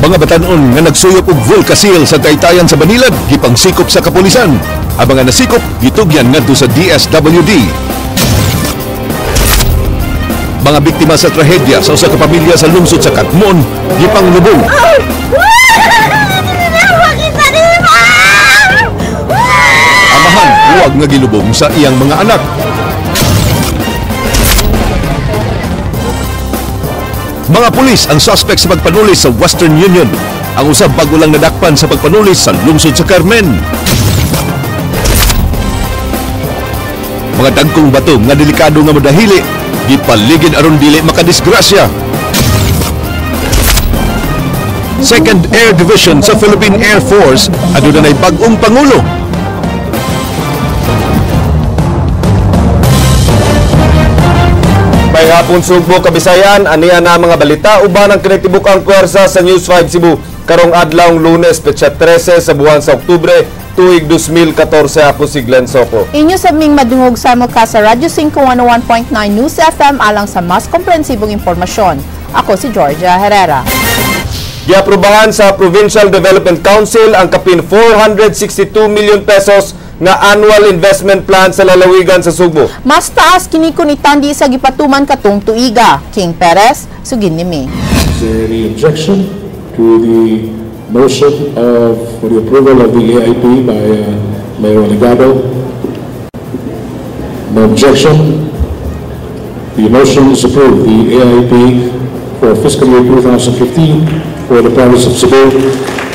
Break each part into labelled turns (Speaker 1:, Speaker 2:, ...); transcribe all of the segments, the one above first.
Speaker 1: Mga batanon nga nagsuyop og Volcasil sa taytayan sa Banilad gipangsikop sa kapulisan. Ang mga nasikop gitugyan ngadto sa DSWD. Mga biktima sa trahedya sa usa ka pamilya sa lungsod sa Katmon gipanglubong. Amahan huwag nga gilubong sa iyang mga anak. Mga pulis ang suspect sa pagpanulis sa Western Union. Ang usab bago lang nadakpan sa pagpanulis sa lungsod sa Carmen. Mga dagkong bato nga delikado nga madahili, gipaligid aron dili makadisgrasya. Second Air Division sa Philippine Air Force aduna nay bag-ong pangulo.
Speaker 2: May hapon Sugbo, Kabisayan, aniya na mga balita uban ang kinatibuk-ang pwersa sa News 5 Cebu karong adlawng Lunes, petsa 13 sa buwan sa Oktubre, tuig 2014. Ako si Glenn Soco.
Speaker 3: Inyo sa ming madungog sa ka sa Radyo 5 101.9 News FM alang sa mas komprehensibong impormasyon. Ako si Georgia Herrera.
Speaker 2: Giaprubahan sa Provincial Development Council ang kapin 462 million pesos nga annual investment plan sa lalawigan sa Sugbo.
Speaker 3: Mas taas kini kun itandi sa gipatuman katong tuiga. King Perez, sugin ni mi.
Speaker 4: Is there any objection to the motion for the approval of the AIP by Mayor Ligado? No objection. The motion is approved. The AIP for fiscal year 2015 for the province of Cebu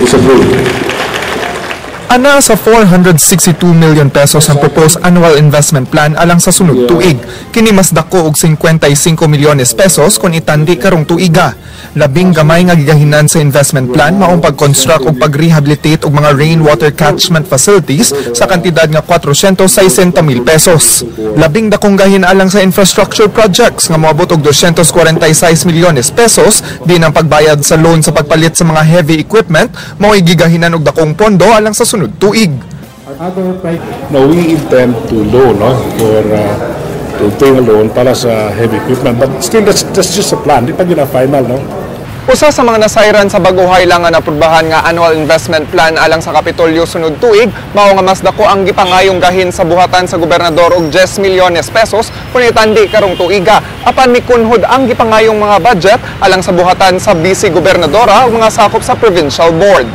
Speaker 4: is approved.
Speaker 5: Ana sa 462 million pesos ang proposed annual investment plan alang sa sunod tuig. Kini mas dako og 55 milyones pesos kung itandi karong tuiga. Labing gamay nga gigahinan sa investment plan maong pag-construct o pag-rehabilitate og mga rainwater catchment facilities sa kantidad nga 460 mil pesos. Labing dakong gahin alang sa infrastructure projects nga moabot og 246 milyones pesos din ang pagbayad sa loan sa pagpalit sa mga heavy equipment mao'y gigahinan og dakong pondo alang sa sunod tuig.
Speaker 4: No, we intend to loan for to take a loan para sa heavy equipment, but still that's just a plan. Di pa gina final, no?
Speaker 5: Usa sa mga nasayran sa baguhay lang nga naprubahan nga annual investment plan alang sa Kapitolyo sunod tuig, mao nga mas dako ang gipangayong gahin sa buhatan sa gobernador og 10 milyones pesos kun itandi karong tuiga. Apan mikunhod ang gipangayong mga budget alang sa buhatan sa vice gobernadora ug mga sakop sa provincial board.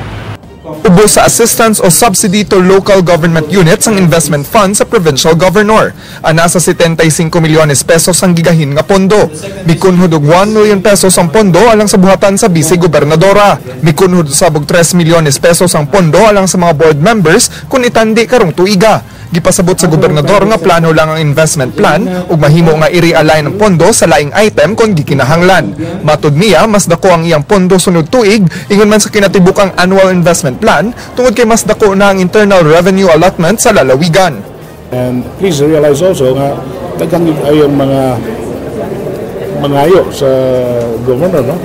Speaker 5: Ubos sa assistance o subsidy to local government units ang investment fund sa provincial governor. Ana sa 75 milyones pesos ang gigahin nga pondo. Mikunhod og 1 million pesos ang pondo alang sa buhatan sa vice gobernadora. Mikunhod sabog 3 milyones pesos ang pondo alang sa mga board members kung itandi karong tuiga. Gipasabot sa gobernador nga plano lang ang investment plan ug mahimo nga i-realign ang pondo sa laing item kung gikinahanglan. Matud niya, mas dako ang iyang pondo sunod tuig ingon man sa kinatibuk-ang annual investment plan tungod kay mas dako na ang internal revenue allotment sa lalawigan.
Speaker 4: And please realize also nga daghang ayong mga ayo sa governor, no?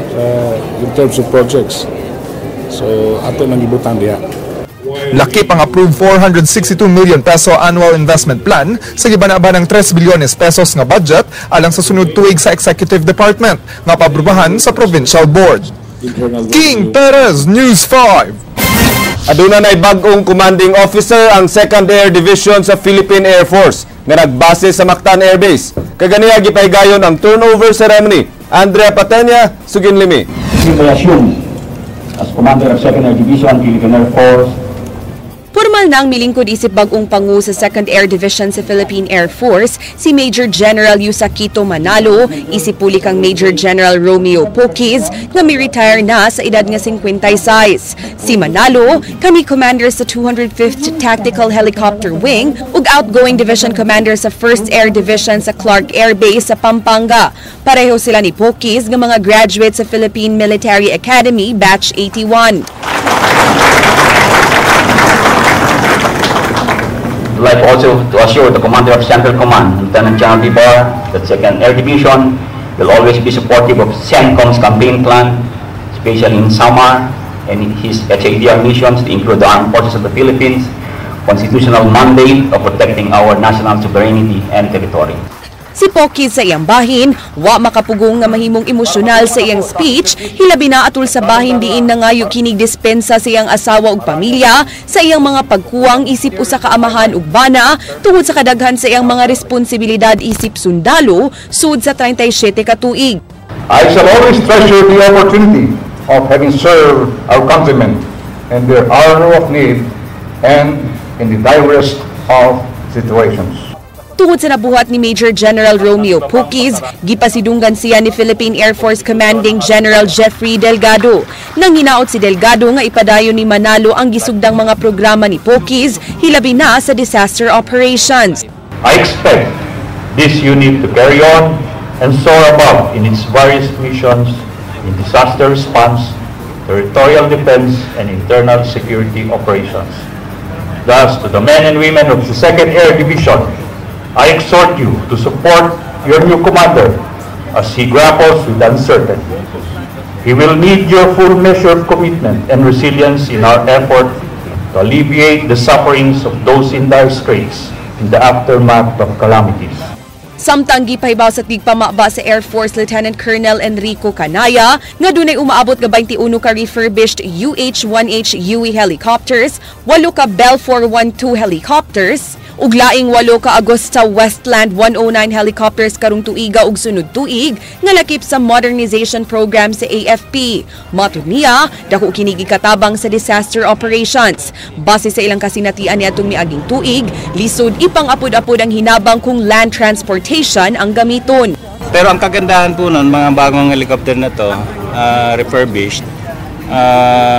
Speaker 4: In terms of projects. So ato nang gibutan diha.
Speaker 5: Lakip ang approved 462 million peso annual investment plan sa gibanaba ng 3 bilyones pesos nga budget alang sa sunod tuig sa Executive Department nga pabrubahan sa Provincial Board. King Perez, News 5.
Speaker 2: Aduna nay bag-ong commanding officer ang 2nd Air Division sa Philippine Air Force nga nagbase sa Mactan Air Base. Kaganiya gipaygayon ang turnover ceremony. Andrea Patenya, sugin limi.
Speaker 6: As Commander of 2nd Air Division, Philippine Air Force.
Speaker 7: Formal na ang milingkod isip bagong pangu sa 2nd Air Division sa Philippine Air Force si Major General Yusakito Manalo, isipuli kang Major General Romeo Poquiz na may retire na sa edad nga 56. Si Manalo, kami commander sa 205th Tactical Helicopter Wing ug outgoing division commander sa 1st Air Division sa Clark Air Base sa Pampanga. Pareho sila ni Poquiz nga mga graduate sa Philippine Military Academy Batch 81.
Speaker 6: I'd like also to assure the Commander of Central Command, Lieutenant General Vivar, that 2nd Air Division will always be supportive of CENTCOM's campaign plan, especially in Samar and in his HADR missions to include the Armed Forces of the Philippines, constitutional mandate of protecting our national sovereignty and territory.
Speaker 7: Si Pokies sa iyang bahin, wa makapugong nga mahimong emosyonal sa iyang speech, hilabi na atul sa bahin diin na ngayo kinig dispensa sa iyang asawa ug pamilya sa iyang mga pagkuwang isip usa ka amahan ug bana tungod sa kadaghan sa iyang mga responsibilidad isip sundalo sud sa 37 ka tuig.
Speaker 8: I shall always treasure the opportunity of having served our countrymen in their hour of need and in the direst of situations.
Speaker 7: Tungod sa nabuhat ni Major General Romeo Pokies, gipasidunggan siya ni Philippine Air Force Commanding General Jeffrey Delgado. Nang hinaot si Delgado nga ipadayon ni Manalo ang gisugdang mga programa ni Pokies, hilabi na sa disaster operations.
Speaker 6: I expect this unit to carry on and soar above in its various missions in disaster response, territorial defense, and internal security operations. Thus, to the men and women of the 2nd Air Division, I exhort you to support your new commander as he grapples with uncertainty. He will need your full measure of commitment and resilience in our effort to alleviate the sufferings of those in dire straits in the aftermath of calamities.
Speaker 7: Samtang gipahibaw sa tigpamaba sa Air Force Lieutenant Colonel Enrico Canaya nga dunay umaabot nga 21 ka refurbished UH-1H UE helicopters, 8 ka Bell 412 helicopters, ug laing 8 ka Augusta Westland 109 helicopters karong tuiga ug sunod tuig nga lakip sa modernization program sa AFP. Matud niya, dako kini gikatabang sa disaster operations. Base sa ilang kasinatian niadtong miaging tuig, lisod ipang-apod-apod ang hinabang kung land transportation ang gamiton.
Speaker 9: Pero ang kagandahan po nun, mga bagong helicopter na to, refurbished,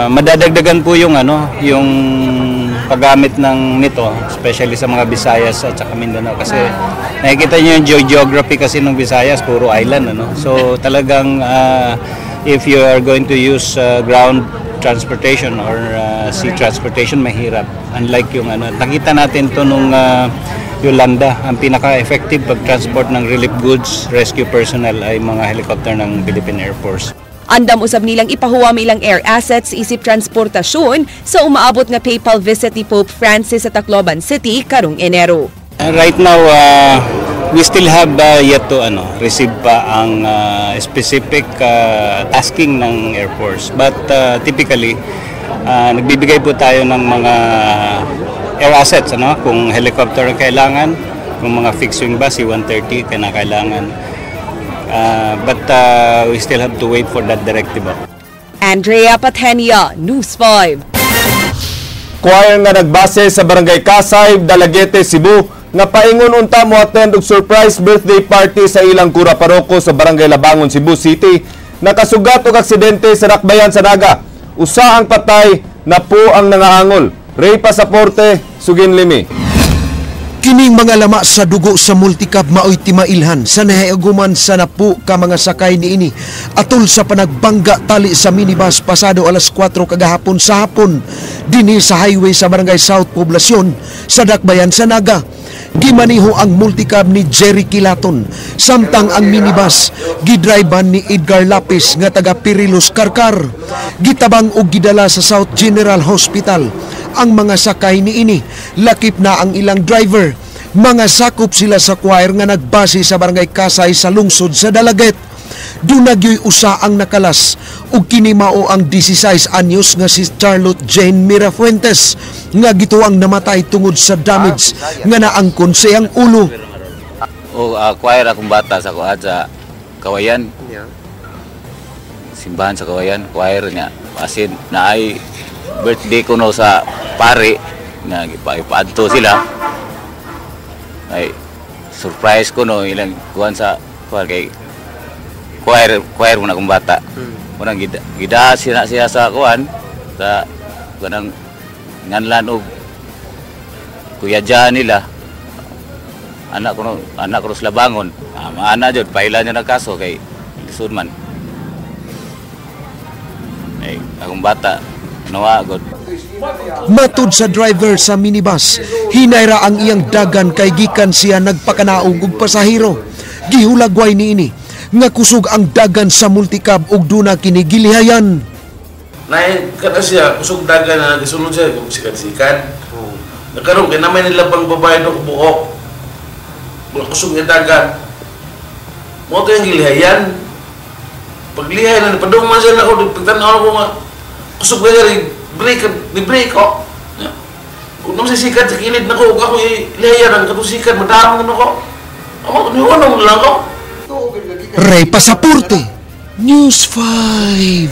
Speaker 9: madadagdagan po yung paggamit nito, especially sa mga Visayas at saka Mindanao, kasi nakikita niyo yung geography kasi ng Visayas, puro island, so talagang if you are going to use ground transportation or sea transportation, mahirap. Unlike yung nakita natin to nung Yolanda, ang pinaka-effective pag-transport ng relief goods, rescue personnel ay mga helicopter ng Philippine Air Force.
Speaker 7: Andam usab nilang ipahuwam ilang air assets isip transportasyon sa umaabot nga PayPal visit ni Pope Francis sa Tacloban City karong Enero.
Speaker 9: Right now, we still have yet to receive pa ang specific tasking ng Air Force. But typically, nagbibigay po tayo ng mga air assets, kung helicopter ang kailangan, kung mga fixed wing ba, C-130 kailangan. But we still have to wait for that directive.
Speaker 7: Andrea Patenia, News 5.
Speaker 2: Choir nga nagbase sa Barangay Kasay, Dalaguete, Cebu, nga paingon unta mo attend og surprise birthday party sa ilang kura paroko sa Barangay Labangon, Cebu City. Nakasugat og aksidente sa Dakbayan sa Naga. Usa ang patay, na po ang nangaangol. Ray Pasaporte, Sugin Limi.
Speaker 10: Kining mga lama sa dugo sa multicab maoy timailhan sa nahiaguman sa napu ka mga sakay niini atol sa panagbangga tali sa minibus pasado alas 4 kagahapon sa hapon dinhi sa highway sa Barangay South Poblacion sa Dakbayan sa Naga. Gimaniho ang multicab ni Jerry Kilaton samtang ang minibus gidriban ni Edgar Lapis nga taga Pirilos Karkar. Gitabang og gidala sa South General Hospital ang mga sakay niini, lakip na ang ilang driver. Mga sakop sila sa choir nga nagbase sa Barangay Kasay sa lungsod sa Dalaget. Dunagyoy usa ang nakalas ug kini mao ang 16 anyos nga si Charlotte Jane Mirafuentes nga gituang namatay tungod sa damage nga naangkon sa iyang ulo.
Speaker 9: Choir akong bata sa kuha sa Kawayan. Simbahan sa Kawayan, choir niya. Asin na ay birthday ko no sa pare nga ipaadto sila. Ay surprise ko no ilang kuan sa kay choir mo na kong bata. Unang gida siya sa kuan sa kanang nganlan og kuya Jan nila. Anak ko sa Labangon. Maana jud paila niya nagkaso kay lisod man. Ay akong bata nawa god.
Speaker 10: Matud sa driver sa minibus, hinayra ang iyang dagan kay gikan siya nagpakanaog og pasahero. Gihulagway niini nga kusog ang dagan sa multicab ug duna kini gilihayan.
Speaker 11: Nay kada siya kusog dagan na gisunod siya kung sikat-sikat. Nakaroon kay naman nila pang babae do buhok. Kusog nga dagan. Mo to yung gilihayan. Paglihay na padung man sila ako, pagtanaw ko nga, kusog ka di break ko. Kung naman sikat sa kilid na ko, ako ilihayan ang katusikat, madamang na ko. Ako, niwanong lang ako.
Speaker 10: Ray Pasaporte, News 5.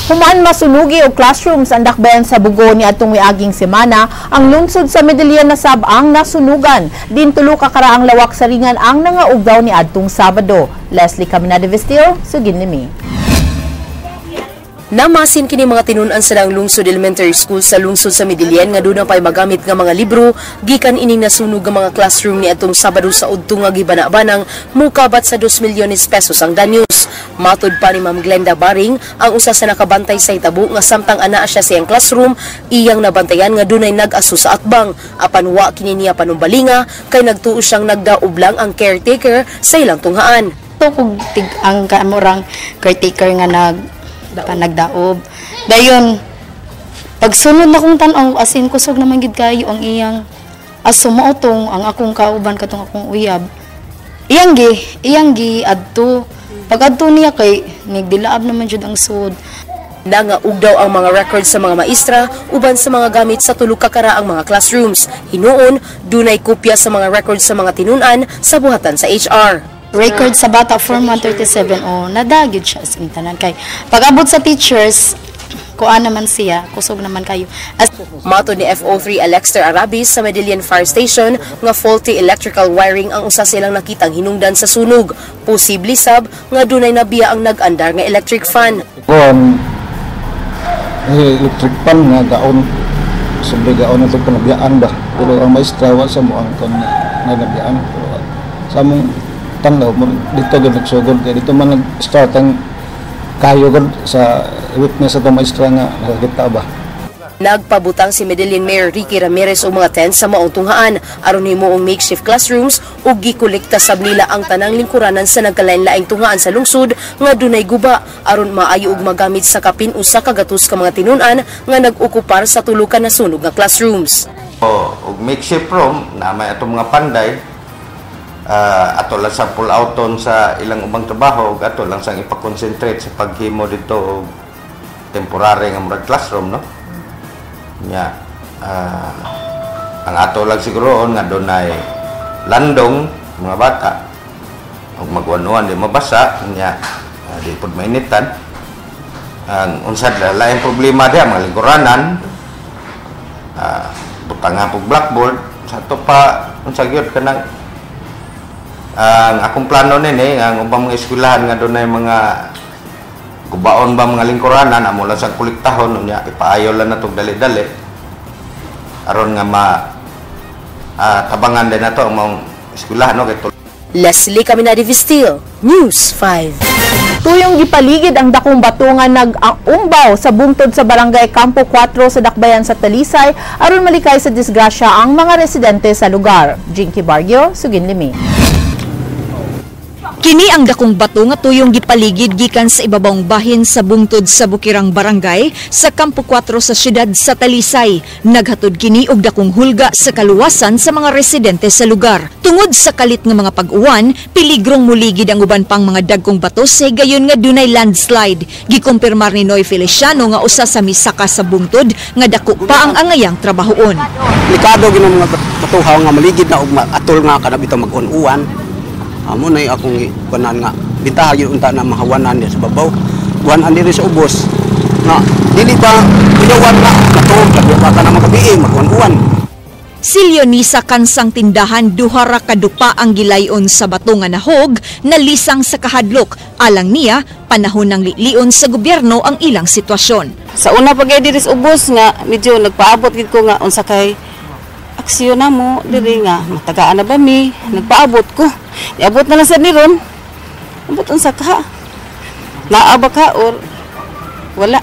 Speaker 3: Humaan masunugi og classrooms ang dakbayan sa Bugo ni atong miaging semana ang lungsod sa Medellin na sabang nasunugan. Din tulo ka karaang lawak sa ringan ang nangaugdaw ni adtong Sabado. Leslie Caminada Vestil, sugin nimi.
Speaker 12: Namasin kini mga tinunan sa daang lungsod elementary school sa lungsod sa Medellin nga doon pay magamit nga mga libro gikan ining nasunog nga mga classroom ni atong Sabado sa udto nga gibana-banang mukabat sa 2 milyones pesos ang danyos. Matud pa ni Ma'am Glenda Baring, ang usa sa nakabantay sa Itabo nga samtang anaa siya sa iyang classroom, iyang nabantayan nga dunay nag-aso sa atbang. Apan wa kini niya panumbalinga kay nagtuo siyang nagdaob lang ang caretaker sa ilang tunghaan.
Speaker 13: Kung ang kamurang caretaker nga nagdaob. Dayon, pagsunod na kong tanaw, asin kusog naman gid kayo ang iyang aso mautong ang akong kauban katong akong uyab. Iyang gi adto. Pag adto niya kay nigdilaab naman jud ang sud.
Speaker 12: Nangaug daw ang mga records sa mga maestra uban sa mga gamit sa tulo ka karaang mga classrooms. Hinuon, dunay kopya sa mga records sa mga tinunan sa buhatan sa HR.
Speaker 13: Record sa bata Form 137 nadagid siya sa tanan kay pag-abot sa teachers kuan naman siya kusog naman kayo.
Speaker 12: Mato ni FO3 Alexter Arabis sa Medellin Fire Station nga faulty electrical wiring ang usa silang nakitang hinungdan sa sunog. Posible sab nga dunay nabiya ang nag-andar nga electric fan.
Speaker 14: Electric fan nga gaon sobre gaon ito panabiyaan ba pero ang maestra wa sa mo ang kon nabiyaan sa mong tanaw mo dito gud nagsugod kay dito man nag-start ang kayo gud sa witness sa maestra nga nakakita ba.
Speaker 12: Nagpabutang si Medellin Mayor Ricky Ramirez og mga tent sa maong tunghaan aron himuong makeshift classrooms ug gikolekta sab nila ang tanang lingkuranan sa nagkalain-laing tunghaan sa lungsod nga dunay guba aron maayo og magamit sa kapin usa ka gatos ka mga tinunan nga nag-okupar sa tulo ka nasunog nga classrooms.
Speaker 15: Og makeshift room na may atong mga panday ato lang sa pull outon sa ilang ubang trabaho ug ato lang sang ipa-concentrate sa paghimo dito og temporary nga murag classroom no nya ang ato lang siguro nga dunay landong mga bata ug magwanuan di mabasa nya di pud mainitan ang unsad lain problema diha mga lingkuranan butang nga pug blackboard sa to pa unsa gyud kanang ang akong plano nini ang ubang mga eskwelahan nga dunay mga gubaon ba mga lingkuranan amo lang sa kolektahon nya ipaayo lang natong dali-dali aron nga tabangan din nato ang mga eskwelahan no kay
Speaker 12: Leslie Caminada Vestil, News 5.
Speaker 3: Tuyong gipaligid ang dakong bato nga nag-umbaw sa bungtod sa barangay Campo 4 sa Dakbayan sa Talisay aron malikay sa disgrasya ang mga residente sa lugar. Jinky Bargio, sugin limi.
Speaker 16: Kini ang dakong bato nga tuyong gipaligid gikan sa ibabawng bahin sa bungtod sa Bukirang Barangay sa Campo 4 sa siyudad sa Talisay. Naghatod kini og dakong hulga sa kaluwasan sa mga residente sa lugar. Tungod sa kalit nga mga pag-uwan, piligrong muligid ang uban pang mga dagkong bato sa gayon nga dunay landslide. Gikumpirmar ni Noy Feliciano nga usa sa misaka sa bungtod nga dako pa ang angayang trabahoon.
Speaker 17: Likado ginang mga batuhaw nga maligid na og atol nga kana bitong mag-uwan. Amo na akong kunan nga bitaha gyud unta na mahawanan sa babaw. Kuan ani sa ubos. Nga dili ba ilawan na katog pa ka na magabi magkuan-uwan.
Speaker 16: Si Leonisa kansang tindahan duhara kadupa ang gilayon sa bato nga nahog na lisang sa kahadlok. Alang niya panahon ng lion sa gobyerno ang ilang sitwasyon.
Speaker 13: Sa una pag diri sa ubos nga medyo nagpaabot gid ko nga unsa kay aksyon na mo diri nga matagaan na ba mi nagpaabot ko iabot na lang sa niron abot unsa ka naaba ka or wala.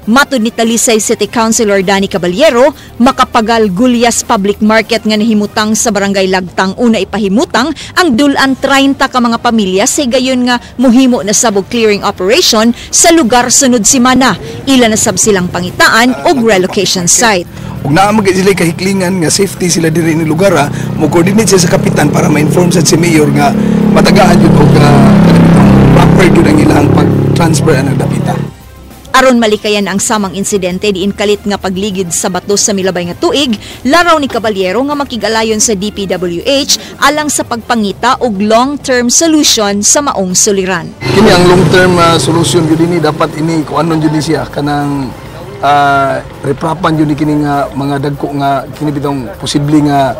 Speaker 16: Matud ni Talisay City Councilor Danny Caballero, makapagal Gulyas Public Market nga nahimutang sa Barangay Lagtang una ipahimutang ang dulan 30 ka mga pamilya sa gayon nga muhimo na sabog clearing operation sa lugar sunod semana. Ila na sab silang pangitaan og relocation site.
Speaker 18: Ug naa magay sila kahiklingan nga safety sila diri ni lugar mo coordinate siya sa kapitan para ma-inform sa si mayor nga matagaan jud og transfer ang dapita.
Speaker 16: Aron malikayan ang samang insidente diin kalit nga pagligid sa bato sa milabay nga tuig, laraw ni Caballero nga makigalayon sa DPWH alang sa pagpangita og long-term solution sa maong suliran.
Speaker 18: Kini ang long-term solution jud ini dapat ini kuanon jud siya kanang reprapan jud kini nga mga dagko nga kini bitong posible nga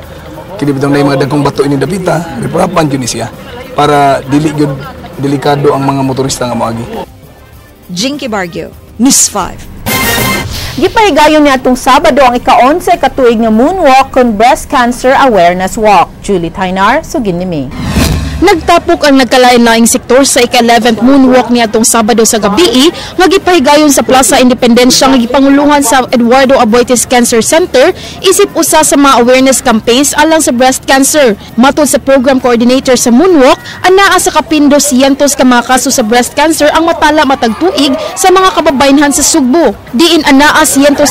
Speaker 18: kini bitong nay mga dagkong bato ini dapita, reprapan jud siya para dili jud delikado ang mga motorista nga moagi.
Speaker 16: Jinky Bargio, News 5.
Speaker 3: Gipahigayon ni atong Sabado ang ika-11 katuig nga Moonwalk kon Breast Cancer Awareness Walk. Julie Tainar, sugin ni May.
Speaker 19: Nagtapok ang nagkalain-laing sektor sa ika-11th Moonwalk ni atong Sabado sa gabi nga gipahigayon sa Plaza Independencia nga gipangulungan sa Eduardo Aboitiz Cancer Center isip usa sa mga awareness campaigns alang sa breast cancer. Matod sa program coordinator sa Moonwalk, anaa sa kapindo siyentos ka mga kaso sa breast cancer ang matala matag tuig sa mga kababayenhan sa Sugbo. Diin anaa 157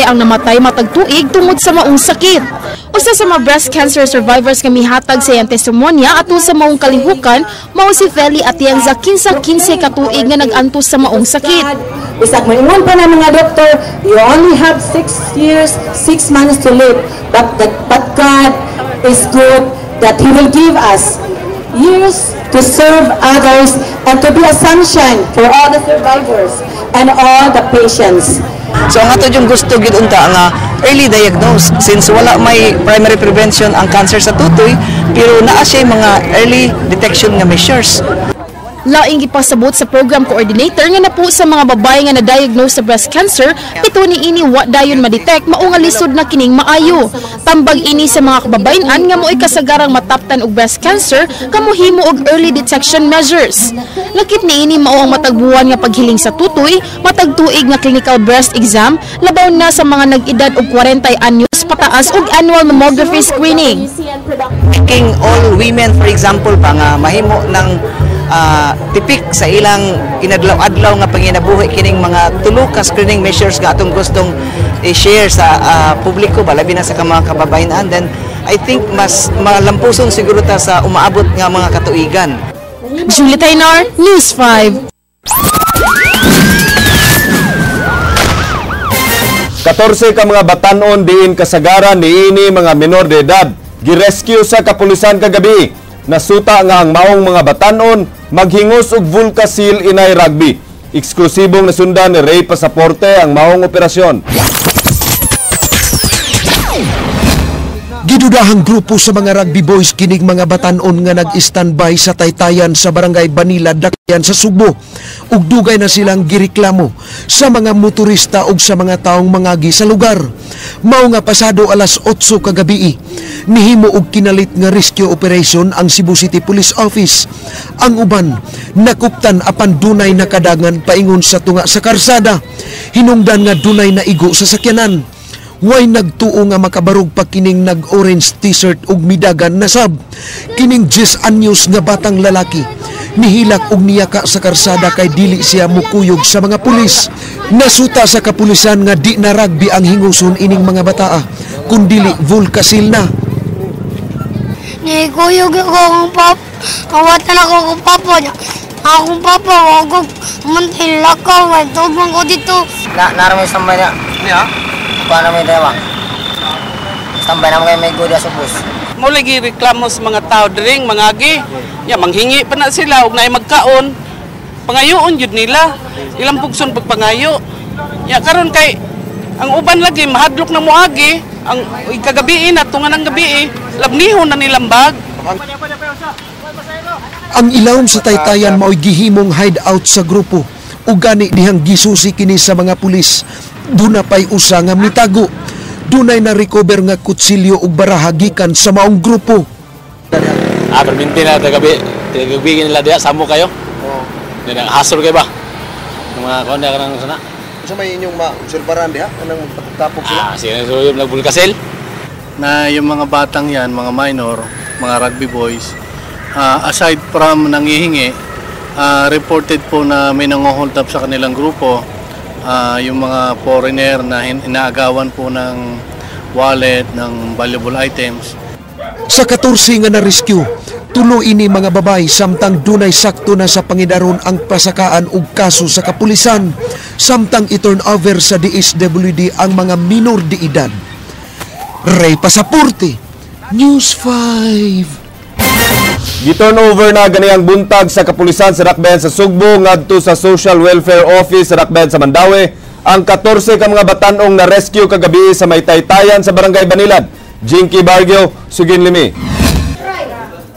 Speaker 19: ang namatay matag tuig tungod sa maong sakit. Usa sa mga breast cancer survivors nga mihatag sa iyang testimonya ato sa maong kalihukan mao si Feli Atienza 15 katuig nga nagantos sa maong sakit.
Speaker 20: Bisag moingon pa na mga doktor, you only have 6 years, 6 months to live. But God is good that He will give us years to serve others and to be a sunshine for all the survivors and all the patients.
Speaker 17: So ang ato yung gusto gid unta nga early diagnose since wala may primary prevention ang cancer sa tutoy pero naa siya mga early detection nga measures.
Speaker 19: Laing gipasabot sa program coordinator nga napo sa mga babae nga na-diagnose sa breast cancer, pito ni ini wa dayon ma-detect mao nga lisod na kining maayo. Tambag ini sa mga kababayan nga mo'y kasagarang mataptan og breast cancer kamuhimo og early detection measures. Lakip ni ini mao ang matagbuwan nga paghiling sa tutoy, matag tuig nga clinical breast exam, labaw na sa mga nag-edad og 40 anyos pataas og annual mammography screening.
Speaker 17: Making all women for example pa nga mahimo ng tipik sa ilang inadlaw-adlaw nga panginabuhi kining mga tulo ka screening measures nga atong gustong i-share sa publiko balabi na sa mga kababayan. Then I think mas malampuson siguro ta sa umaabot nga mga katuigan.
Speaker 19: Julie Tainar, News 5.
Speaker 2: 14 ka mga batanon diin kasagaran niini mga menor de edad girescue sa kapulisan kagabi. Nasuta nga ang maong mga batanon maghingos og Vulcasil inay rugby. Eksklusibong nasundan ni Ray Pasaporte ang maong operasyon.
Speaker 10: Gidudahang grupo sa mga rugby boys kining mga batanon nga nag-standby sa taytayan sa barangay Banila, Dakyan sa Sugbo. Ug dugay na silang gireklamo sa mga motorista ug sa mga taong mangagi sa lugar. Mao nga pasado alas 8 kagabi nihimo og kinalit nga rescue operation ang Cebu City Police Office. Ang uban nakuptan apan dunay nakadangan paingon sa tunga sa karsada. Hinungdan nga dunay naigo sa sakyanan. Way nagtuo nga makabarog pa kining nag-orange t-shirt ug midagan na sab. Kining 10 anyos nga batang lalaki nihilak og niyaka sa karsada kay dili siya mukuyog sa mga pulis. Nasuta sa kapulisan nga di na rugby ang hinguson ining mga bataa kundili Vulcasil na.
Speaker 21: Kuyog ako akong pap, kawatan ako akong papa niya. Akong papa, wag mantay lakaw, ay tugman ko dito.
Speaker 22: Naramay sambay na.
Speaker 17: Niya?
Speaker 22: Paano may dewa? Sambay naman kayo may gudya sa bus.
Speaker 23: Mula reklamo sa mga tao dring, mga agi. Ya, manghingi pa na sila, huwag na magkaon. Pangayoon yun nila. Ilang pugson pagpangayo. Ya, karon kay, ang uban lagi, mahadlok na mo agi. Ang kagabiin at tungan ng gabi, labnihon na nilang bag.
Speaker 10: Ang ilawom sa taytayan mao'y gihimong hideout sa grupo. Ugani dihang gisusi kini sa mga pulis. Duna pa'y usa nga mitago. Dunay na recover nga kutsilyo ug baraha gikan sa maong grupo.
Speaker 24: Perminti na tagabi nila diya, samo kayo. Yan ang hasol kayo ba? Mga konda ka nang sana.
Speaker 25: Sa may inyong ma-obserbaran diha, anong tapok sila?
Speaker 24: Sige, so yung nagbulkasil.
Speaker 26: Na yung mga batang yan, mga minor, mga rugby boys, aside from nangihingi, reported po na may nango-hold up sa kanilang grupo, yung mga foreigner na inaagawan po ng wallet, ng valuable items.
Speaker 10: Sa 14 nga na-rescue, tulo ini mga babay samtang dunay sakto na sa pangidaron ang pasakaan ug kaso sa kapulisan samtang i-turn over sa DSWD ang mga minor de edad. Ray Pasaporte, News 5.
Speaker 2: Giturn over na ganiyang buntag sa kapulisan sa Dakbayan sa Sugbo ngadto sa Social Welfare Office sa Dakbayan sa Mandawi ang 14 ka mga batanong na rescue kagabi sa may taytayan sa Barangay Banilad. Jinky Bargio, Sugin Limi.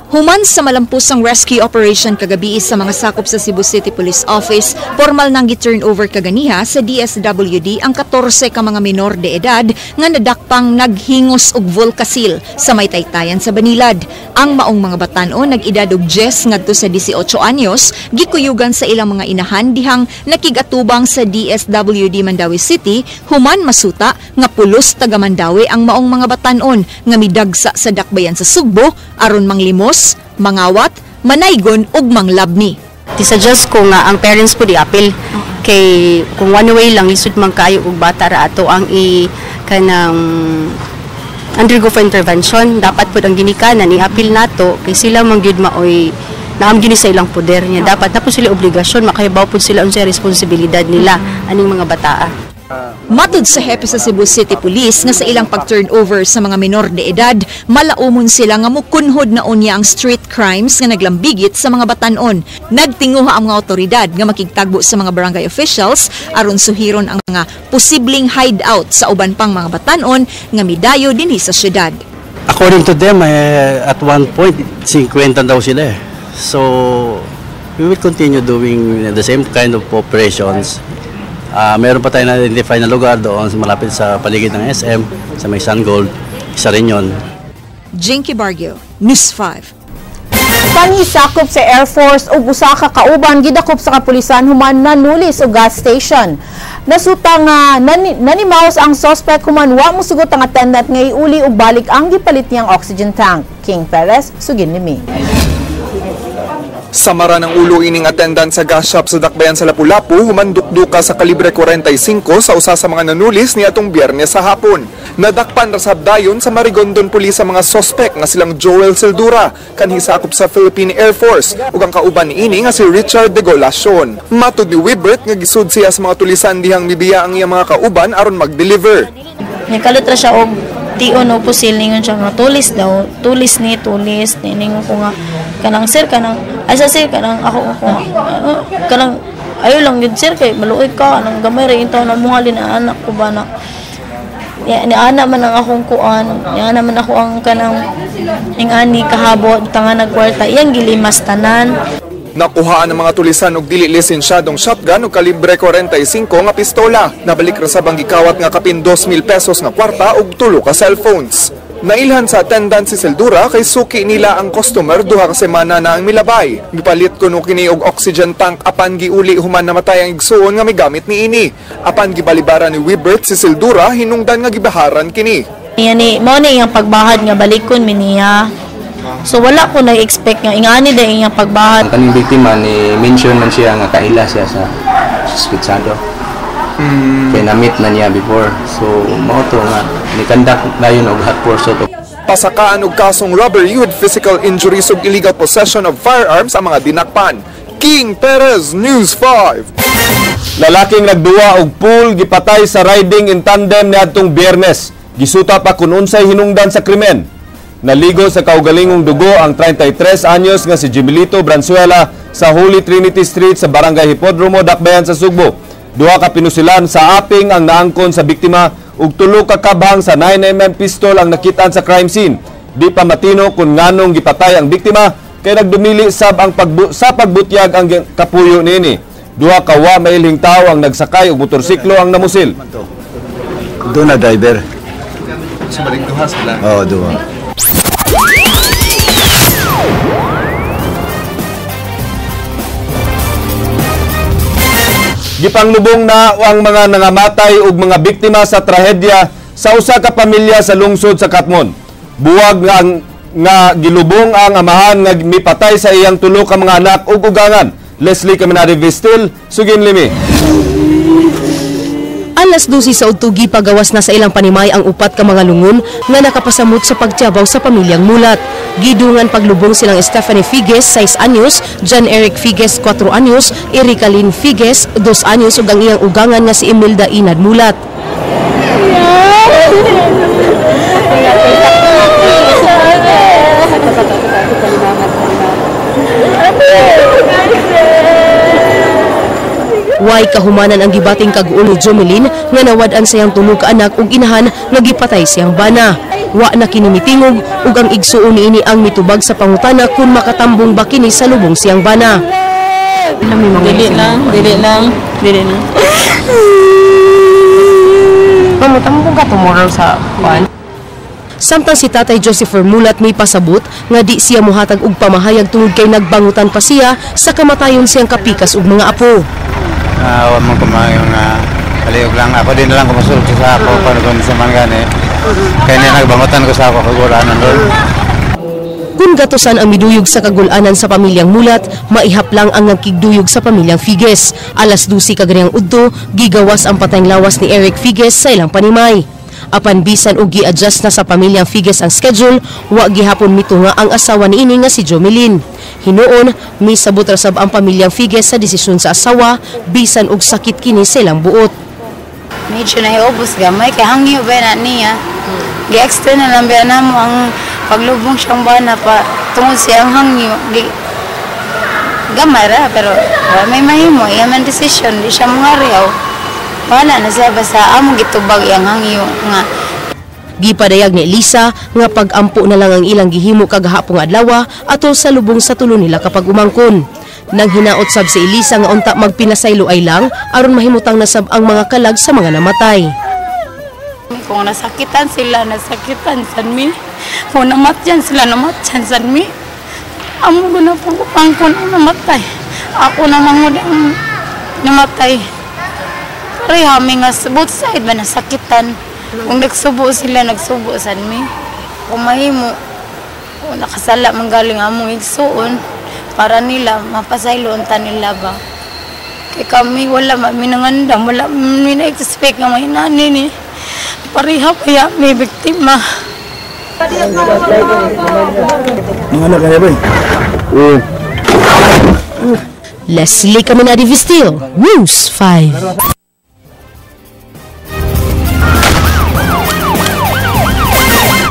Speaker 16: Human sa malampusang rescue operation kagabi sa mga sakop sa Cebu City Police Office, formal nang gi-turn over kaganiha sa DSWD ang 14 ka mga minor de edad nga nadakpang naghingos og Volcasil sa may taytayan sa Banilad. Ang maong mga batan-o nag-edad og 10 ngadto sa 18 anyos gikuyugan sa ilang mga inahan dihang nakigatubang sa DSWD Mandawi City human masuta nga pulos taga Mandawi ang maong mga batan-on nga midagsa sa Dakbayan sa Sugbo aron manglimos, mangawat, manaygon ug manglabni.
Speaker 1: Tisuggest ko nga ang parents po di-apil kay kung one way lang isud man kayo og bata ra ato ang kanang undergo for intervention dapat pud ang ginikanan i-apil nato kay sila man gyud maoy naam gini sa ilang poder niya dapat na po sila obligasyon makahibaw pud sila unsay responsibilidad nila aning mga bataa.
Speaker 16: Matud sa hepe sa Cebu City Police nga sa ilang pag-turnover sa mga minor de edad, malaumon sila nga mukunhod na unya ang street crimes nga naglambigit sa mga batan-on. Nagtinguha ang mga otoridad nga makigtagbo sa mga barangay officials aron suhiron ang mga posibleng hideout sa uban pang mga batan-on nga midayo dinhi sa syudad.
Speaker 4: According to them, at one point, 50 daw sila. So, we will continue doing the same kind of operations. Meron pa tayo na-identify na lugar doon malapit sa paligid ng SM, sa may Sun Gold. Isa rin yun.
Speaker 16: Jinky Bargio, News 5.
Speaker 3: Panisakop sa Air Force ug usa ka kauban gidakop sa kapulisan human nanulis og gas station. Nasuta nga nanimaos ang suspect human wa mosugot ang attendant nga iuli og balik ang gipalit niyang oxygen tank. King Perez, Sugin Limi.
Speaker 5: Samara ng ulo ining attendant sa gas shop sa Dakbayan sa Lapu-Lapu humandukduka sa kalibre 45 sa usa sa mga nanulis ni atong Biyernes sa hapon. Nadakpan ra sab dayon sa Marigondon Police sa mga suspect nga silang Joel Sildura kanhi sakop sa Philippine Air Force ug ang kauban niini nga si Richard de Golacion. Matud ni Wibert nga gisud siya sa mga tulisan dihang mibiya ang iyang mga kauban aron mag-deliver.
Speaker 6: Nagkalit ra siya og tion o pusil ningon siya nga tulis daw, tulis ningon ko nga kanang sir kanang asa sir kanang ako kanang ayo lang gid sir kay maluoy ka anang gamay ra intaw na mungalin na anak ko ba na ni ana man ang akong kuan ni ana man ako ang kanang ingani kahabot tanga nagkwarta iyang gilimas tanan.
Speaker 5: Nakuhaan ang mga tulisan og dili lisensyadong shotgun ug kalibre 45 nga pistola. Nabalik ra sa gikawat nga kapin 2,000 pesos nga kwarta ug 3 ka cellphones. Nailhan sa attendant si Sildura kay suki nila ang customer 2 ka semana na ang milabay. Gipalit kuno kini og oxygen tank apan giuli human namatay ang igsuon nga migamit niini. Apan gibalibara ni Wibert si Sildura hinungdan nga gibaharan kini.
Speaker 6: Yani mo ni ang pagbahad nga balikon mi niya. So wala ko nag-expect nga ingani da iyang pagbahad.
Speaker 7: Ang kaning biktima ni mention man siya nga kaila siya sa suspitsado. Kaya na-meet na niya before. So mao to nga ni-conduct dayon og hot pursuit.
Speaker 5: Pasakaan og kasong robbery with physical injuries ug illegal possession of firearms ang mga dinakpan. King Perez, News 5.
Speaker 2: Lalaking nagduwa og pool gipatay sa riding in tandem niadtong Biyernes. Gisuta pa kun unsay hinungdan sa krimen. Naligo sa kaugalingong dugo ang 33 anyos nga si Jimelito Branzuela sa Holy Trinity Street sa Barangay Hipodromo, Dakbayan sa Sugbo. 2 ka pinusilan sa aping ang naangkon sa biktima ug 3 ka kabang sa 9mm pistol ang nakitaan sa crime scene. Di pa matino kung nganong gipatay ang biktima kay nagdumili sab ang sa pagbutyag ang kapuyo niini. 2 ka wa mailhing tawo ang nagsakay og motorsiklo ang namusil.
Speaker 4: Doon na driver.
Speaker 5: So balik duha sila.
Speaker 4: Oo, duha.
Speaker 2: Gipanglubong na ang mga nangamatay ug mga biktima sa trahedya sa usa ka pamilya sa lungsod sa Katmon. Buwag nga gilubong ang amahan nga mipatay sa iyang 3 ka mga anak ug ugangan. Leslie Caminari Vistil, Sugin Limi.
Speaker 8: Alas 12 sa udtugi pagawas na sa ilang panimay ang upat ka mga lungon nga nakapasamot sa pagtiyabaw sa pamilyang mulat. Gidungan paglubong silang Stephanie Figues, 6 anyos, John Eric Figues, 4 anyos, Erika Lynn Figues, 2 anyos ug ang iyang ugangan nga si Imelda Inad Mulat. Way kahumanan ang gibating kag-ulo Jomelyn nga nawad-an sayang tulo ka anak ug inahan nga gipatay siyang bana. Wa na kini mitingog ug ang igsuon niini ang mitubag sa pangutana kung makatambong ba kini sa lubong siyang bana.
Speaker 6: Dili lang.
Speaker 1: Mamutambong ka tomorrow sa kwan.
Speaker 8: Samtang si Tatay Joseph Mulat may pasabot nga di siya mohatag og pamahayag tungod kay nagbangutan pa siya sa kamatayon siyang kapikas ug mga apo.
Speaker 9: Huwag mong kumayong palihog lang. Ako din lang kumasulog sa ako kung ano sa man gani. Kaya niya nagbangutan ko sa ako kagulanan doon.
Speaker 8: Kung gatusan ang miduyog sa kagulanan sa pamilyang Mulat, maihap lang ang nagkigduyog sa pamilyang Figues. Alas 12 kaganyang udto, gigawas ang patayng lawas ni Eric Figues sa ilang panimay. Apan bisan og gi-adjust na sa pamilyang Figues ang schedule, wa gihapon mitunga ang asawa niini nga si Jomelyn. Hinuon, may sabot rasab ang pamilyang Figues sa desisyon sa asawa, bisan og sakit kini sa ilang buot.
Speaker 13: Medyo nahiubos gamay kay hangyo ba na niya. Gi-extend na lang ba na mo ang paglubong siyang bana pa tungod siyang hangyo. Gamay ra pero may mahimo iyan decision di siya mungariyaw. Wala na siya basta among gitubag iyang hangyo nga.
Speaker 8: Gipadayag ni Elisa nga pag-ampo na lang ang ilang gihimo kagahapong adlaw atol sa lubong sa tulo nila kapag umangkon. Nang hinaot sab si Elisa nga unta magpinasaylo ay lang aron mahimutang nasab ang mga kalag sa mga namatay.
Speaker 6: Kung nasakitan sila, nasakitan sanmi. Kung namatyan sila, namatyan sanmi. Amo ko na pagpangkon ang namatay. Ako na mangod ang namatay. Pareha mi nga both side ba nasakitan. Kung nagsubo sila, nagsubo sanmi. Kung mahimo, kung nakasala manggaling among igsuon, para nila, mapasayloon ta nila ba. Kaya kami, wala minangandam, wala mina-expect nga mahinani ni. Pareha kaya may biktima.
Speaker 9: Mga anak kaya ba?
Speaker 8: Leslie Caminadi Vistil, News 5.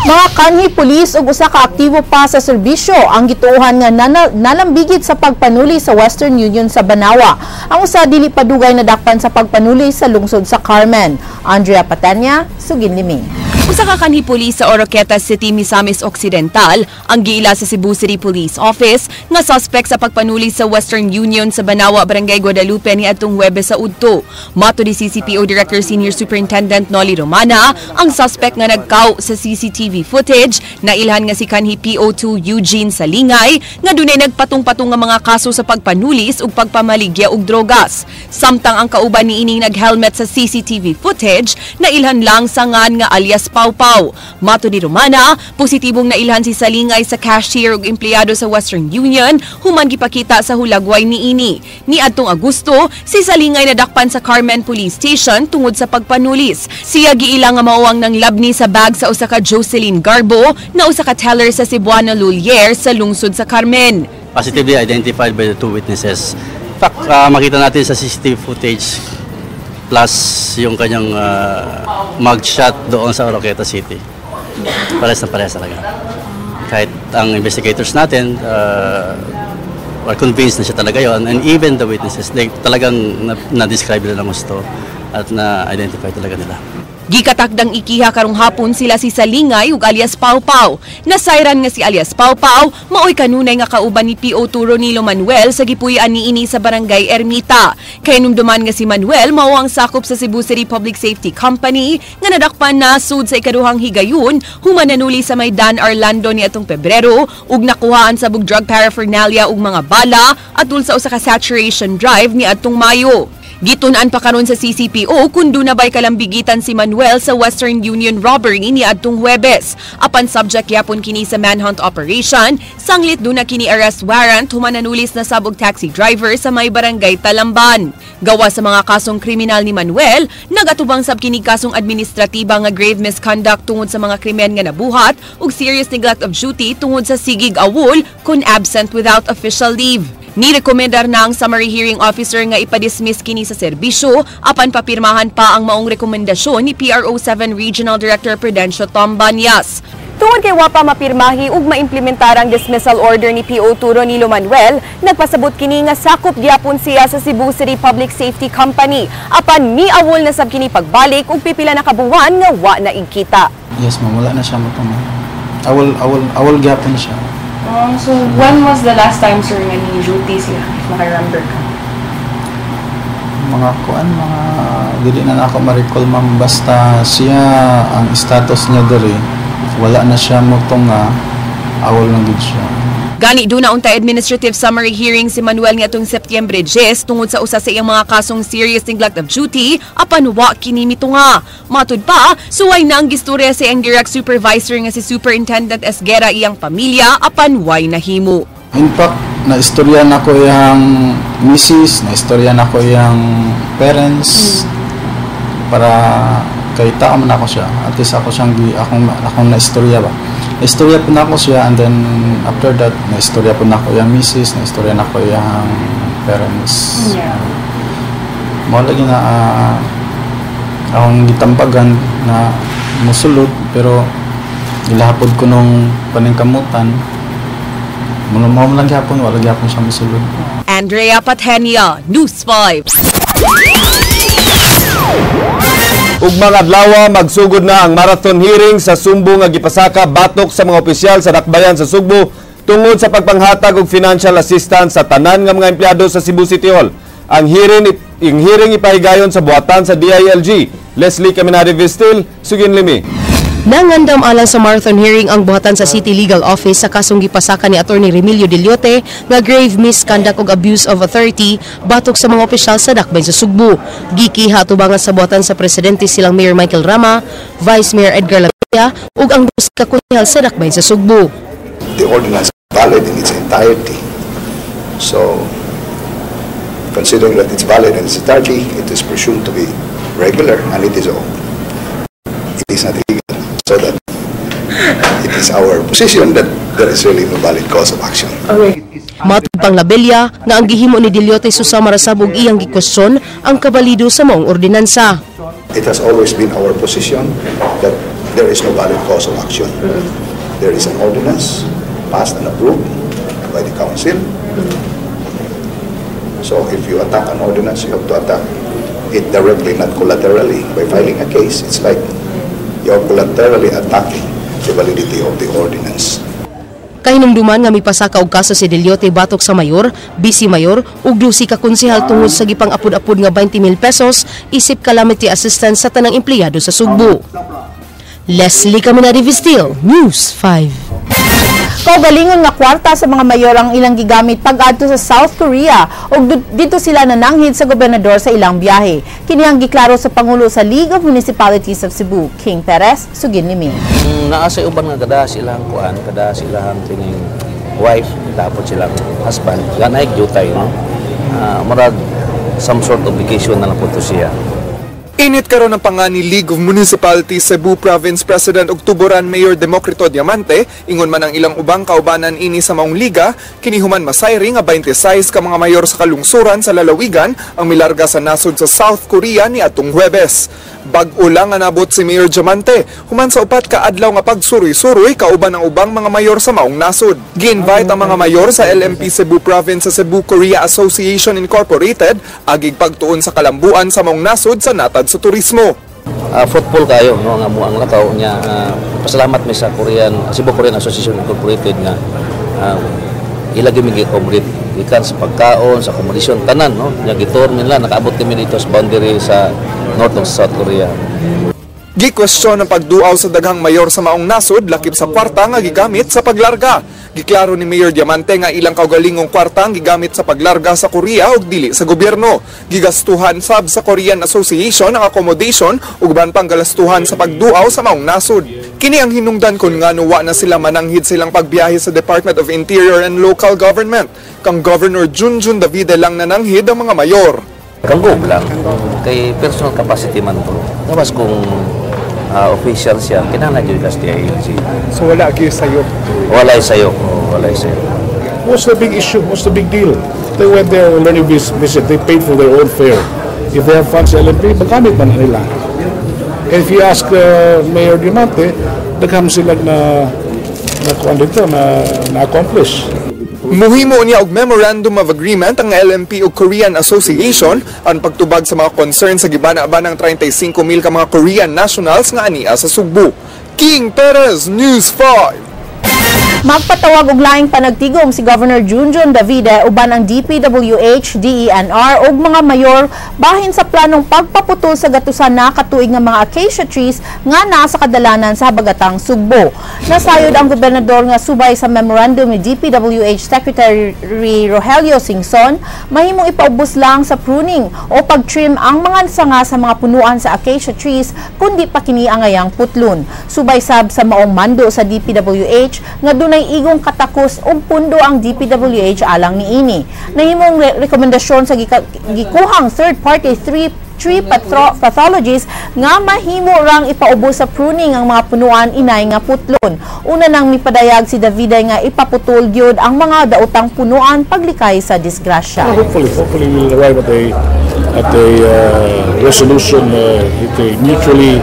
Speaker 3: Mga kanhi pulis ug usa ka aktibo pa sa serbisyo ang gituohan nga nalambigit sa pagpanuli sa Western Union sa Banawa. Ang usa dili padugay nadakpan sa pagpanuli sa lungsod sa Carmen. Andrea Patanya, Sugin Liming.
Speaker 11: Usa ka kanhi pulis sa Oroqueta City, Misamis Occidental ang giila sa Cebu City Police Office nga suspect sa pagpanuli sa Western Union sa Banawa, Barangay Guadalupe ni atong Huwebes sa udto. Mato di CCPO Director Senior Superintendent Noli Romana, ang suspect nga nagkaw sa CCTV footage na ilhan nga si kanhi PO2 Eugene Salingay nga dunay nagpatong-patong nga mga kaso sa pagpanulis ug pagpamaligya og drogas. Samtang ang kauban niining nag-helmet sa CCTV footage na ilhan lang sa ngan nga alias Pau Pau. Mato ni Romana, positibong nailhan si Salingay sa cashier ug empleyado sa Western Union human gipakita sa hulagway niini. Ni adtong Agosto, si Salingay nadakpan sa Carmen Police Station tungod sa pagpanulis. Siya giila nga mao ang nanglabni sa bag sa usa ka Jocelyn Garbo na usa ka teller sa Cebuano Lulier sa lungsod sa Carmen.
Speaker 4: Positively identified by the two witnesses. In fact, makita natin sa CCTV footage plus yung kanyang mugshot doon sa Oroqueta City. Parehas talaga. Kahit ang investigators natin are convinced na siya talaga yon, and even the witnesses, talagang na-describe nila ng gusto at na-identify talaga nila.
Speaker 11: Gikatakdang ikiha karong hapon sila si Salingay ug alias Pau Pau. Nasayran nga si alias Pau Pau maoy kanunay nga kauban ni PO2 Ronilo Manuel sa gipuy-an niini sa Barangay Ermita. Kay numduman nga si Manuel mao ang sakop sa Cebu City Public Safety Company nga nadakpan na sud sa ikaduhang higayon human nanuli sa may Dan Orlando niadtong Pebrero ug nakuhaan sa drug paraphernalia ug mga bala atol sa usa ka saturation drive niadtong Mayo. Gitun-an pa karon sa CCPO kung doon na ba'y kalambigitan si Manuel sa Western Union robbery ni adtong Huwebes. Apan subject yapon kini sa manhunt operation, sanglit doon na kini arrest warrant human nanulis na sabog taxi driver sa may barangay Talamban. Gawa sa mga kasong kriminal ni Manuel, nagatubang sab kini kasong administratiba nga grave misconduct tungod sa mga krimen nga nabuhat ug serious neglect of duty tungod sa sigig awol kung absent without official leave. Nirekomendar na ang summary hearing officer nga ipadismiss kini sa serbisyo apan papirmahan pa ang maong rekomendasyon ni PRO7 Regional Director Prudencio Tom Banyas. Tungod kay wapa mapirmahi ug maimplementar ang dismissal order ni PO2 Ronilo Manuel, nagpasabot kini nga sakop gyapon siya sa Cebu City Public Safety Company apan miawol na sab kini pagbalik ug pipila na kabuwan nga wa na igkita.
Speaker 12: Yes ma'am, wala na siya mo awol gyapon siya.
Speaker 11: So when was the last time sir nga ni duty siya, if maka-remember ka?
Speaker 12: Mga dili na ako ma-recall ma'am, basta siya ang status niya diri wala na siya mo awol lang gid siya.
Speaker 11: Gani doon na untay administrative summary hearing si Manuel nga atong Septyembre 10 tungod sa usa sa iyang mga kasong serious neglect of duty apan wa kini mitunga. Matud pa, suway na ang gistorya sa iyang direct supervisor nga si Superintendent Esguera iyang pamilya apan way nahimo.
Speaker 12: In fact, na-istorya na ko yung misis, na-istorya na ko yung parents para kay tao man ako siya. At least ako siyang akong na-istorya ba. Na-istorya po na ako siya and then after that, na-istorya po na ako yung misis, na-istorya na ako yung parents. Mo lagi na akong gitambagan na musulod pero ilahapod ko nung paningkamutan. Muna mo lang gyapon, wala gyapon siya musulod.
Speaker 11: Andrea Patenia, News 5.
Speaker 2: Ug mga adlaw magsugod na ang marathon hearing sa Sumbo nga gipasaka batok sa mga opisyal sa dakbayan sa Sugbo tungod sa pagpanghatag og financial assistance sa tanan nga mga empleyado sa Cebu City Hall. Ang hearing ipahigayon sa buhatan sa DILG. Leslie Caminari Vistil, Sugin Limi.
Speaker 8: Nangandam alang sa marathon hearing ang buhatan sa City Legal Office sa kasong gipasaka ni Attorney Remilio Deliote nga grave misconduct ug abuse of authority batok sa mga opisyal sa dakbayan sa Sugbo. Gikiha tubangan sa buhatan sa presidente silang Mayor Michael Rama, Vice Mayor Edgar Labia ug ang dos ka konsehal sa dakbayan sa Sugbo.
Speaker 14: The ordinance is valid in its entirety. So, considering that it's valid in its entirety, it is presumed to be regular and it is not illegal. So that it is our position that there is really no valid cause of action.
Speaker 8: Matud pang Labella nga ang gihimo ni Deliote susama ra sabog iyang gikwestiyon ang kabalido sa maong ordinansa.
Speaker 14: It has always been our position that there is no valid cause of action. There is an ordinance passed and approved by the council. So if you attack an ordinance, you have to attack it directly, not collaterally. By filing a case, it's like you're collaterally attacking the validity of the ordinance.
Speaker 8: Kahinumduman nga mipasaka og kaso si Deliote batok sa mayor, vice mayor ug dusi ka konsehal tungod sa gipang apod-apod nga 20,000 pesos isip calamity assistance sa tanang empleyado sa Sugbo. Leslie Caminari Vistil, News 5.
Speaker 3: Kaugalingon nga kwarta sa mga mayor ang ilang gigamit pag-adto sa South Korea ug dito sila nananghid sa gobernador sa ilang biyahe. Kini ang giklaro sa Pangulo sa League of Municipalities of Cebu, King Perez, Sugin Limi.
Speaker 15: Naasa uban nga kada silang kuan, kada silang tining wife, dapat silang husband, ganay gyutay no. Murag some sort of vacation na lang po to siya.
Speaker 5: Init karon ang pangani League of Municipalities Cebu Province President ug tuboran Mayor Democrito Diamante, ingon man ang ilang ubang kaubanan ini sa maong liga, kinihuman masayri nga 26 ka mga mayor sa kalungsuran sa lalawigan ang milarga sa nasod sa South Korea ni atong Huwebes. Bag-o lang nga nabot si Mayor Diamante, human sa upat ka adlaw nga pagsuroy-suroy kauban ang ubang mga mayor sa maong nasod. Gi-invite ang mga mayor sa LMP Cebu Province sa Cebu Korea Association Incorporated agig pagtuon sa kalambuan sa maong nasod sa natad sa turismo.
Speaker 15: Football kayo no nga mo ang lakaw nya pasalamat mi sa Cebu Korean Association Incorporated nga ilagi mi gi-complete ikan sa pagkaon sa akomodasyon tanan no nya gitor nila nakaabot kami dito sa boundary sa North ug South Korea.
Speaker 5: Gi-question ang pagduaw sa daghang mayor sa maong nasod lakip sa kwarta nga gigamit sa paglarga. Giklaro ni Mayor Diamante nga ilang kaugalingong kwarta ang gigamit sa paglarga sa Korea ug dili sa gobyerno. Gigastuhan sab sa Korean Association ang accommodation ug ban pang galastuhan sa pagduaw sa maong nasod. Kini ang hinungdan kun ngano wa na sila mananghid silang pagbiyahe sa Department of Interior and Local Government. Kang Governor Junjun Davide lang nananghid ang mga mayor.
Speaker 15: Kanggog lang. Kay personal capacity man to. Tapos kung official siya, kinahanglan yun kasi DILG.
Speaker 17: So wala kayo sayo?
Speaker 15: Walay sayo. Walay sayo.
Speaker 17: What's the big issue? What's the big deal? They went there on learning visit. They paid for their own fare. If they have funds sa LMP, magamit man nila. And if you ask Mayor Diamante, daghang sila na-accomplish.
Speaker 5: Muhimo niya og Memorandum of Agreement ang LMP ug Korean Association ang pagtubag sa mga concern sa gibana-banang 35,000 ka mga Korean nationals nga ania sa Sugbo. King Perez, News 5.
Speaker 3: Magpatawag og laing panagtigom si Governor Junjun Davide uban ang DPWH, DENR ug mga mayor bahin sa planong pagpaputol sa gatusan na katuig nga mga acacia trees nga naa sa kadalanan sa habagatang Sugbo. Nasayod ang gobernador nga subay sa memorandum ni DPWH Secretary Rogelio Singson, mahimong ipaubos lang sa pruning o pagtrim ang mga sanga sa mga punuan sa acacia trees kundi pa kini angayang putlon. Subay sab sa maong mando sa DPWH nga dunay igong katakos og pundo ang DPWH alang niini. Nahimong rekomendasyon sa gikuhang third-party tree pathologists nga mahimo rang ipaubos sa pruning ang mga punuan inay nga putlon. Una nang mipadayag si Davide nga ipaputol gyud ang mga daotang punuan paglikay sa disgrasya.
Speaker 17: Hopefully we'll arrive at a resolution, at a mutually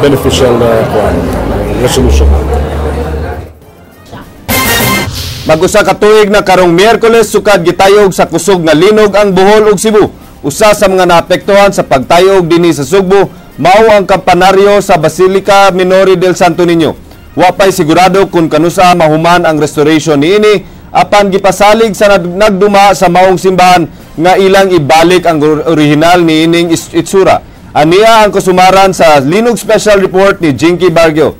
Speaker 17: beneficial resolution.
Speaker 2: Mag-usa ka tuig na karong Miyerkules sukad gitayog sa kusog nga linog ang Bohol ug Cebu. Usa sa mga naapektuhan sa pagtayog dinhi sa Sugbo mao ang kampanaryo sa Basilica Minori del Santo Niño. Wa pay sigurado kung kanusa mahuman ang restoration niini apan gipasalig sa nagduma sa maong simbahan nga ilang ibalik ang original niining itsura. Aniya ang kusumaran sa Linog Special Report ni Jinky Bargio.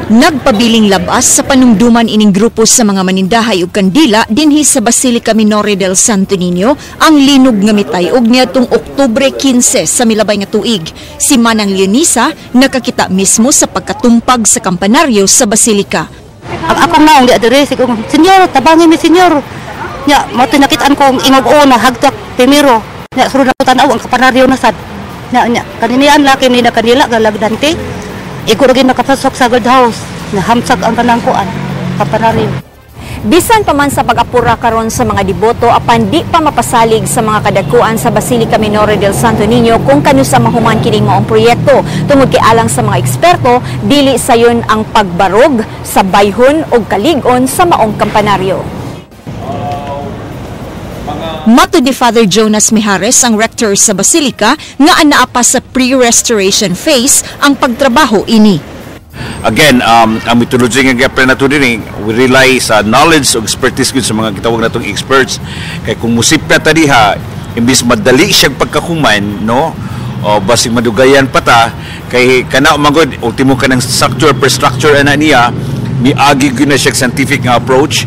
Speaker 16: Nagpabiling labas sa panungduman ining grupo sa mga manindahay ug kandila dinhi sa Basilica Minori del Santo Niño ang linog nga mitay-og niadtong Oktubre 15 sa milabay nga tuig. Si Manang Leonisa nakakita mismo sa pagkatumpag sa kampanaryo sa Basilica.
Speaker 18: Ako maong di adres ko, "Senyor, tabangin mi senyor." Nya, mo tinakitaan ko ang ingog-o na hagtak primero. Nya suro na ko tanaw ang kampanaryo na sad. Nya kaninian laki ni na kanila galagdante. Iko rin nakapasok sa guard house, nahamsag ang kanang kuan, kampanaryo.
Speaker 16: Bisan pa man sa pag-apura karon sa mga deboto apan di pa mapasalig sa mga kadagkuan sa Basilica Minori del Santo Niño kung kanusa mahuman kining maong proyekto. Tungod kay alang sa mga eksperto, dili sayon ang pagbarog sa bayhon ug kalig-on sa maong kampanaryo. Matud ni Father Jonas Mijares, ang rector sa Basilica, nga anaa pa sa pre-restoration phase ang pagtrabaho ini.
Speaker 19: Again, ang methodology nga gyapon nato dinhi, we rely sa knowledge o expertise gud sa mga gitawag natong experts. Kay kung musipya ta diha, imbis madali siya pagkahuman, no? O basig madugayan pa ta kay kana magod ultimo kanang structure per structure ana niya, miagi gyud na siya scientific nga approach.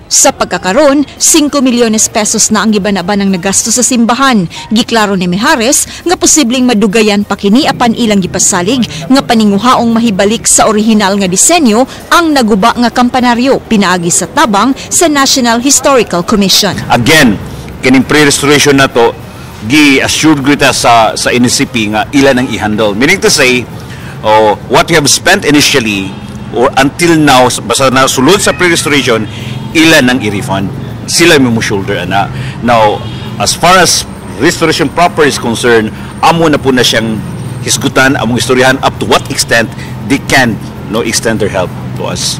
Speaker 16: Sa pagkakaroon, 5 milyones pesos na ang gibanaban ng nagasto sa simbahan. Giklaro ni Mijares nga posibleng madugayan pa kini apan ilang gipasalig nga paninguhaong mahibalik sa orihinal nga disenyo ang naguba nga kampanaryo pinaagi sa tabang sa National Historical Commission.
Speaker 19: Again, kining pre-restoration na to gi-assured kita sa NCP nga ilan ang i-handle. Meaning to say, what we have spent initially or until now, basta na sulod sa pre-restoration, ilan ang i-refund. Sila may shoulder ana. Now, as far as restoration proper is concerned, amo na po na siyang hisgutan, among istoryahan up to what extent they can extend their help to us.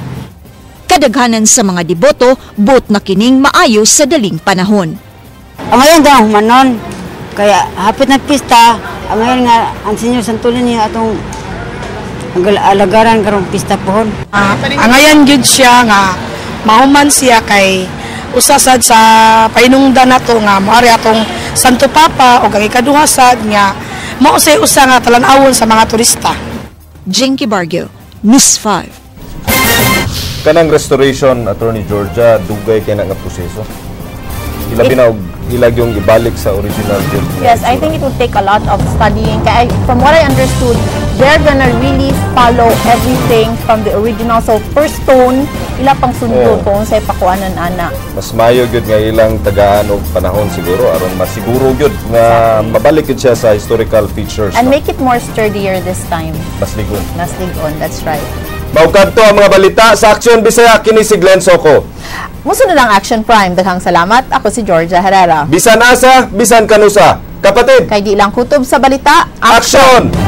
Speaker 16: Kadaghanan sa mga deboto, bot na kining maayos sa daling panahon.
Speaker 18: Ang ngayon daw, manon, kaya hapit na pista, ang ngayon nga, ang Senyor Santo Niño atong alagaran karong pista pohon.
Speaker 20: Ang ngayon yun siya nga, mahuman siya kay usasad sa painungdan nato nga maari atong Santo Papa o kay kaduhasad nga mao say usa nga talan-awon sa mga turista.
Speaker 16: Jinky Bargio. News 5.
Speaker 2: Kanang restoration, Attorney Georgia, dugay kay na nga proseso. Ilabi na ilag yung ibalik sa original build.
Speaker 3: Yes, I think it would take a lot of studying. Kaya from what I understood, they're gonna really follow everything from the original. So first stone, ila pang sundo kung sa ipakuanan ana.
Speaker 2: Mas mayo gyud nga ilang tagaan og panahon siguro aron masiguro gyud nga mabalik gyud siya sa historical features.
Speaker 3: And make it more sturdier this time.
Speaker 2: Mas ligon.
Speaker 3: Mas ligon, that's right.
Speaker 2: Maukadto ang mga balita sa Aksyon Bisaya kini si Glenn Soco.
Speaker 3: Musunod ang Action Prime. Daghang salamat. Ako si Georgia Herrera.
Speaker 2: Bisan asa, bisan kanusa. Kapatid.
Speaker 3: Kay di lang kutob sa balita,
Speaker 2: Aksyon!